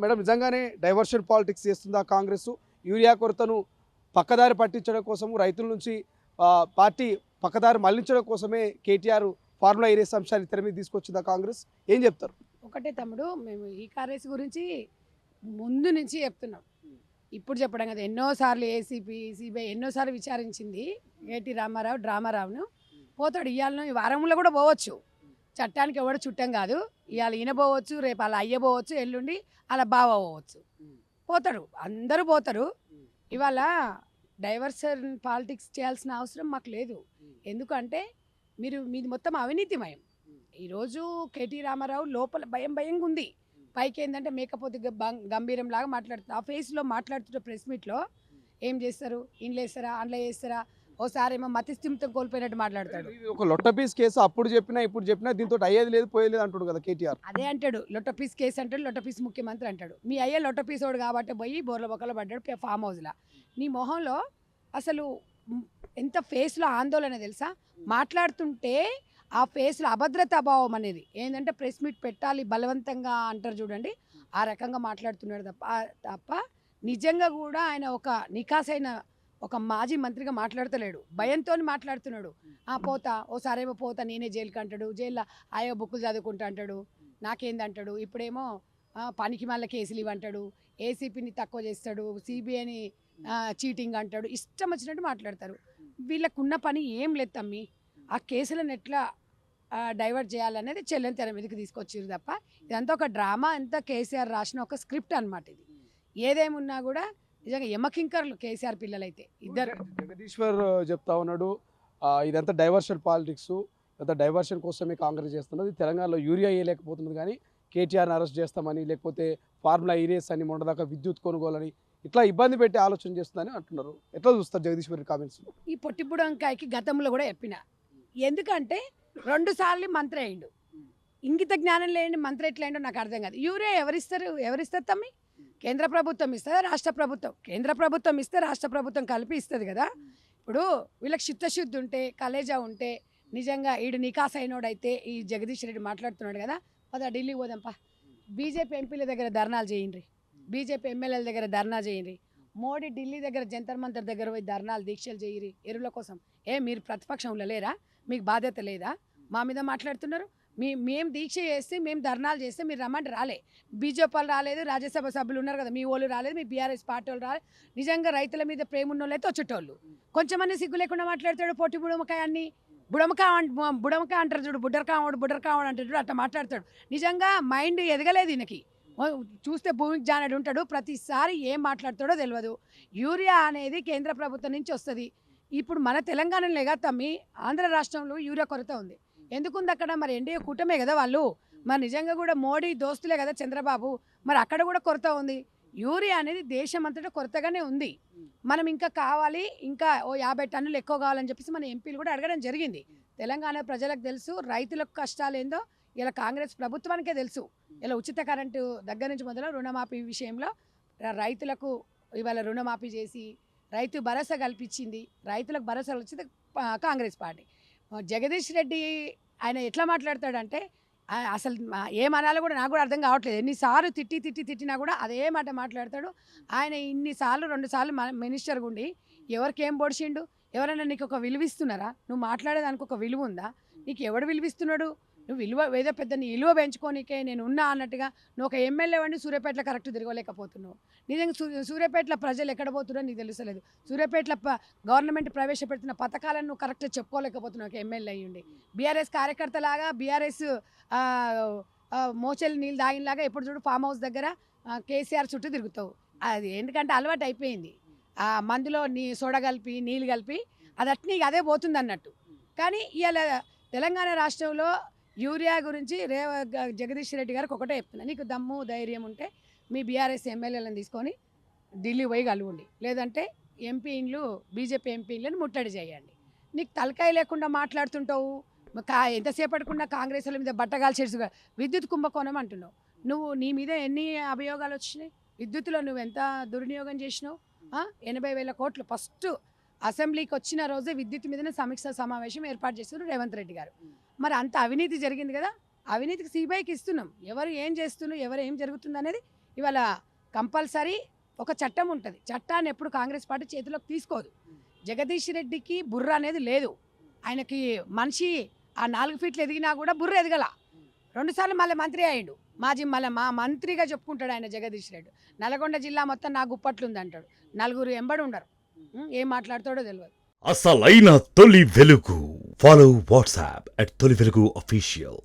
Madam నిజంగానే diversion politics చేస్తుందా Congress? Urea కొరతను పక్కదారి పట్టించడం కోసం రైతుల నుంచి పార్టీ పక్కదారి మళ్లించడం కోసమే కేటీఆర్ ఫార్ములా ఈ రేస్ అంశాన్ని తెర మీద తీసుకొచ్చిందా కాంగ్రెస్? ఏం చెప్తారు? ఒకటే తమ్ముడు, మేము ఈ కార్ రేస్ గురించి ముందు నుంచి చెప్తున్నాం. ఇప్పుడు చెప్పడం కదా, ఎన్నోసార్లు ఏసీపీ సిబిఐ ఎన్నోసార్లు విచారించింది కేటీ రామారావు డ్రామారావును. పోతాడు ఇవాళ, ఈ వారంలో కూడా పోవచ్చు. చట్టానికి ఎవడు చుట్టం కాదు. ఇవాళ ఈయన పోవచ్చు, రేపు అలా అయ్య పోవచ్చు, ఎల్లుండి అలా బావ పోవచ్చు. పోతాడు, అందరూ పోతారు. ఇవాళ డైవర్షన్ పాలిటిక్స్ చేయాల్సిన అవసరం మాకు లేదు. ఎందుకంటే మీది మొత్తం అవినీతిమయం. ఈరోజు కేటీ రామారావు లోపల భయంగా ఉంది. పైకి ఏంటంటే మేకపోతే గంభీరం లాగా మాట్లాడుతుంది. ఆ ఫేస్లో మాట్లాడుతున్న ప్రెస్ మీట్లో ఏం చేస్తారు? ఇండ్లు వేస్తారా, అండ్లో వేస్తారా, ఓసారి ఏమో మతిస్థిమితం కోల్పోయినట్టు మాట్లాడతాడు. ఒక లొట్టపీస్ కేసు అప్పుడు చెప్పినా ఇప్పుడు చెప్పినా దీంతో అయ్యేది లేదు పోయేది అంటాడు కదా కేటీఆర్. అదే అంటాడు, లొట్టపీస్ కేసు అంటాడు, లొట్టపీస్ ముఖ్యమంత్రి అంటాడు. మీ అయ్యే లొట్టపీసోడు కాబట్టి పోయి బోర్ల బొక్కలో పడ్డాడు ఫామ్ హౌస్లో. నీ మొహంలో అసలు ఎంత ఫేస్లో ఆందోళన తెలుసా? మాట్లాడుతుంటే ఆ ఫేస్లో అభద్రతా భావం అనేది ఏంటంటే ప్రెస్ మీట్ పెట్టాలి బలవంతంగా అంటారు చూడండి, ఆ రకంగా మాట్లాడుతున్నాడు తప్ప నిజంగా కూడా ఆయన ఒక నికాసైన ఒక మాజీ మంత్రిగా మాట్లాడతలేడు. భయంతో మాట్లాడుతున్నాడు. పోతా, ఓసారేమో పోతా నేనే జైలుకి అంటాడు, జైల్లో ఆయో బుక్కులు చదువుకుంటా అంటాడు, నాకేందంటాడు. ఇప్పుడేమో పనికి మళ్ళీ కేసులు ఇవ్వంటాడు, ఏసీపీని తక్కువ చేస్తాడు, సిబిఐని చీటింగ్ అంటాడు. ఇష్టం వచ్చినట్టు మాట్లాడతారు. వీళ్ళకున్న పని ఏం లేదు తమ్మి. ఆ కేసులను ఎట్లా డైవర్ట్ చేయాలనేది చెల్లెని తెర మీదకి తీసుకొచ్చారు తప్ప ఇదంతా ఒక డ్రామా, అంతా కేసీఆర్ రాసిన ఒక స్క్రిప్ట్ అనమాట. ఇది ఏదేమున్నా కూడా నిజంగా యమకింకర్లు కేసీఆర్ పిల్లలైతే ఇద్దరు. జగదీశ్వర్ చెప్తా ఉన్నాడు ఇదంతా డైవర్షన్ పాలిటిక్స్, ఇదంతా డైవర్షన్ కోసమే కాంగ్రెస్ చేస్తున్నది. తెలంగాణలో యూరియా వేయలేకపోతున్నది కానీ కేటీఆర్ని అరెస్ట్ చేస్తామని, లేకపోతే ఫార్ములా ఈ రేస్ అని, మొన్నదాకా విద్యుత్ కొనుగోలని ఇట్లా ఇబ్బంది పెట్టి ఆలోచన చేస్తుందని అంటున్నారు. ఎట్లా చూస్తారు జగదీశ్వర్ కామెంట్స్? ఈ పొట్టిబుడంకాయకి గతంలో కూడా చెప్పిన, ఎందుకంటే 2 సార్లు మంత్రి అయ్యిండు. ఇంగిత జ్ఞానం లేని మంత్రి ఎట్లయిండో నాకు అర్థం కాదు. యూరియా ఎవరిస్తారు తమ్మి? కేంద్ర ప్రభుత్వం ఇస్తుందా, రాష్ట్ర ప్రభుత్వం? కేంద్ర ప్రభుత్వం ఇస్తే రాష్ట్ర ప్రభుత్వం కలిపి ఇస్తుంది కదా. ఇప్పుడు వీళ్ళకి చిత్తశుద్ధి ఉంటే, కలేజా ఉంటే, నిజంగా ఈడు నికాస్ అయినోడైతే ఈ జగదీష్ రెడ్డి మాట్లాడుతున్నాడు కదా, పద ఢిల్లీకి పోదాంపా. బీజేపీ ఎంపీల దగ్గర ధర్నాలు చేయండి, బీజేపీ ఎమ్మెల్యేల దగ్గర ధర్నా చేయండి, మోడీ ఢిల్లీ దగ్గర జంతర్ మంతర్ దగ్గర పోయి ధర్నాలు దీక్షలు చేయరి ఎరువుల కోసం. మీరు ప్రతిపక్షంలో లేరా? మీకు బాధ్యత లేదా? మా మీద మాట్లాడుతున్నారు. మేము దీక్ష చేస్తే, మేము ధర్నాలు చేస్తే మీరు రమ్మంటే రాలే. బీజేపీ వాళ్ళు రాలేదు, రాజ్యసభ సభ్యులు ఉన్నారు కదా, మీ వాళ్ళు రాలేదు, మీ బీఆర్ఎస్ పార్టీ వాళ్ళు రాలేదు. నిజంగా రైతుల మీద ప్రేమ ఉన్న వాళ్ళు అయితే వచ్చేటోళ్ళు. కొంచెమంది సిగ్గు లేకుండా మాట్లాడతాడు. పొట్టి బుడమకాయాన్ని బుడమకాయ అంటారు చూడు, బుడ్డరకావాడు అంటారు చూడు, అట్లా మాట్లాడతాడు. నిజంగా మైండ్ ఎదగలేదు ఈయనకి. చూస్తే భూమికి జానడు ఉంటాడు. ప్రతిసారి ఏం మాట్లాడతాడో తెలియదు. యూరియా అనేది కేంద్ర ప్రభుత్వం నుంచి వస్తుంది. ఇప్పుడు మన తెలంగాణలోగా తమ్మి, ఆంధ్ర రాష్ట్రంలో యూరియా కొరత ఉంది. ఎందుకుంది అక్కడ? మరి ఎన్డీఏ కూటమే కదా వాళ్ళు. మరి నిజంగా కూడా మోడీ దోస్తులే కదా చంద్రబాబు. మరి అక్కడ కూడా కొరత ఉంది. యూరియా అనేది దేశం అంతటా కొరతగానే ఉంది. మనం ఇంకా కావాలి, ఇంకా 50 టన్నులు ఎక్కువ కావాలని చెప్పేసి మన ఎంపీలు కూడా అడగడం జరిగింది. తెలంగాణ ప్రజలకు తెలుసు రైతులకు కష్టాలు ఏందో, ఇలా కాంగ్రెస్ ప్రభుత్వానికే తెలుసు. ఇలా ఉచిత కరెంటు దగ్గర నుంచి మొదలు రుణమాఫీ విషయంలో రైతులకు ఇవాళ రుణమాఫీ చేసి రైతు భరోసా కల్పించింది. రైతులకు భరోసా వచ్చింది కాంగ్రెస్ పార్టీ. జగదీష్ రెడ్డి ఆయన ఎట్లా మాట్లాడతాడంటే అసలు ఏమనాలో కూడా నాకు కూడా అర్థం కావట్లేదు. ఎన్నిసార్లు తిట్టినా కూడా అదే మాట మాట్లాడతాడు. ఆయన ఇన్నిసార్లు 2 సార్లు మినిస్టర్గా ఉండి ఎవరికి ఏం పొడిచిండు? ఎవరైనా నీకు ఒక విలువ ఇస్తున్నారా? నువ్వు మాట్లాడేదానికి ఒక విలువ ఉందా? నీకు ఎవడు విలువిస్తున్నాడు? నువ్వు విలువ ఏదో పెద్ద నీ విలువ పెంచుకోనికే నేను ఉన్నా అన్నట్టుగా నువ్వు ఒక ఎమ్మెల్యే వండి సూర్యాపేటలో కరెక్ట్ తిరగలేకపోతున్నావు. నిజంగా సూర్యాపేటలో ప్రజలు ఎక్కడ పోతున్నారో నీకు తెలుసలేదు. సూర్యాపేటలో గవర్నమెంట్ ప్రవేశపెడుతున్న పథకాలను నువ్వు కరెక్ట్గా చెప్పుకోలేకపోతున్నావు ఒక ఎమ్మెల్యే అయ్యుండి. బీఆర్ఎస్ కార్యకర్తలాగా బీఆర్ఎస్ మోచెల్లి నీళ్ళు దాగినలాగా ఎప్పుడు చూడు ఫామ్ హౌస్ దగ్గర కేసీఆర్ చుట్టూ తిరుగుతావు. అది ఎందుకంటే అలవాటు అయిపోయింది. మందులో సోడా కలిపి నీళ్ళు కలిపి అది అట్నీ అదే పోతుంది అన్నట్టు. కానీ ఇవాళ తెలంగాణ రాష్ట్రంలో యూరియా గురించి జగదీష్ రెడ్డి గారికి ఒకటే చెప్తున్నా, నీకు దమ్ము ధైర్యం ఉంటే మీ బీఆర్ఎస్ ఎమ్మెల్యేలను తీసుకొని ఢిల్లీ పోయి కలుగుండి, లేదంటే ఎంపీలు బీజేపీ ఎంపీలను ముట్టడి చేయండి. నీకు తలకాయ లేకుండా మాట్లాడుతుంటావు. ఎంతసేపటికున్నా కాంగ్రెస్ వాళ్ళ మీద బట్టగాల్చేసి విద్యుత్ కుంభకోణం అంటున్నావు. నీ మీద ఎన్ని అభియోగాలు వచ్చినాయి? విద్యుత్తులో నువ్వు ఎంత దుర్వినియోగం చేసినావు? 80,000 కోట్లు ఫస్ట్ అసెంబ్లీకి వచ్చిన రోజే విద్యుత్ మీదనే సమీక్ష సమావేశం ఏర్పాటు చేస్తున్నారు రేవంత్ రెడ్డి గారు. మరి అంత అవినీతి జరిగింది కదా, అవినీతికి సిబిఐకి ఇస్తున్నాం. ఎవరు ఏం చేస్తున్నారు, ఎవరు ఏం జరుగుతుంది అనేది ఇవాళ కంపల్సరీ ఒక చట్టం ఉంటుంది. చట్టాన్ని ఎప్పుడు కాంగ్రెస్ పార్టీ చేతిలోకి తీసుకోదు. జగదీష్ రెడ్డికి బుర్ర అనేది లేదు. ఆయనకి మనిషి ఆ 4 ఫీట్లు ఎదిగినా కూడా బుర్ర ఎదగల. 2 సార్లు మళ్ళీ మంత్రి అయ్యిండు. మా మంత్రిగా చెప్పుకుంటాడు ఆయన జగదీష్ రెడ్డి. నల్గొండ జిల్లా మొత్తం నా గుప్పట్లుంది అంటాడు. 4 ఎంబడి ఉండరు. ఏం మాట్లాడతాడో తెలియదు. అసలైన తొలి వెలుగు. ఫాలో వాట్సాప్ @తొలి వెలుగు official.